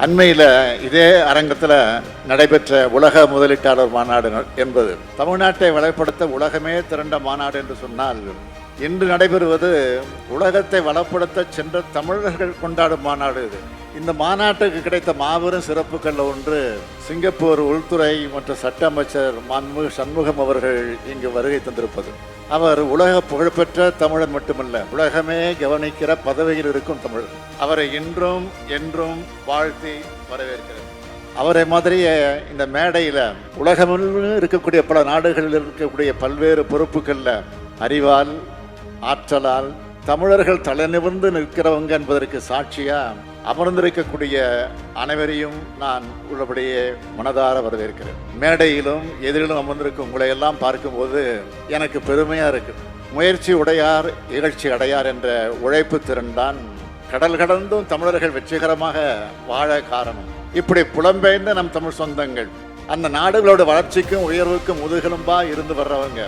அண்மையில் இதே அரங்கத்தில் நடைபெற்ற உலக முதலீட்டாளர் மாநாடு என்பது தமிழ்நாட்டை வளப்படுத்த உலகமே திரண்ட மாநாடு என்று சொன்னால், இன்று நடைபெறுவது உலகத்தை வளப்படுத்த சென்ற தமிழர்கள் கொண்டாடும் மாநாடு இது. இந்த மாநாட்டுக்கு கிடைத்த மாபெரும் சிறப்புகள் ஒன்று, சிங்கப்பூர் உள்துறை மற்றும் சட்ட அமைச்சர் மாண்புமிகு சண்முகம் அவர்கள் இங்கு வருகை தந்திருப்பது. அவர் உலக புகழ்பெற்ற தமிழன் மட்டுமல்ல, உலகமே கவனிக்கிற பதவியில் இருக்கும் தமிழர். அவரை இன்றும் என்றும் வாழ்த்தி வரவேற்கிறது. அவரை மாதிரியே இந்த மேடையில் உலகமெல்லாம் இருக்கக்கூடிய பல நாடுகளில் இருக்கக்கூடிய பல்வேறு பொறுப்புகளில் அறிவால் ஆற்றலால் தமிழர்கள் தலைநிமிர்ந்து நிற்கிறவங்க என்பதற்கு சாட்சியா அமர்ந்திருக்கக்கூடிய அனைவரையும் நான் உள்ளபடியே மனதார வரவேற்கிறேன். மேடையிலும் எதிரிலும் அமர்ந்திருக்கும் உங்களை எல்லாம் பார்க்கும்போது எனக்கு பெருமையா இருக்கு. முயற்சி உடையார் இகழ்ச்சி அடையார் என்ற உழைப்பு திறன்தான் கடல் கடந்தும் தமிழர்கள் வெற்றிகரமாக வாழ காரணம். இப்படி புலம்பெயர்ந்த நம் தமிழ் சொந்தங்கள் அந்த நாடுகளோட வளர்ச்சிக்கும் உயர்வுக்கும் முதுகெலும்பா இருந்து வர்றவங்க.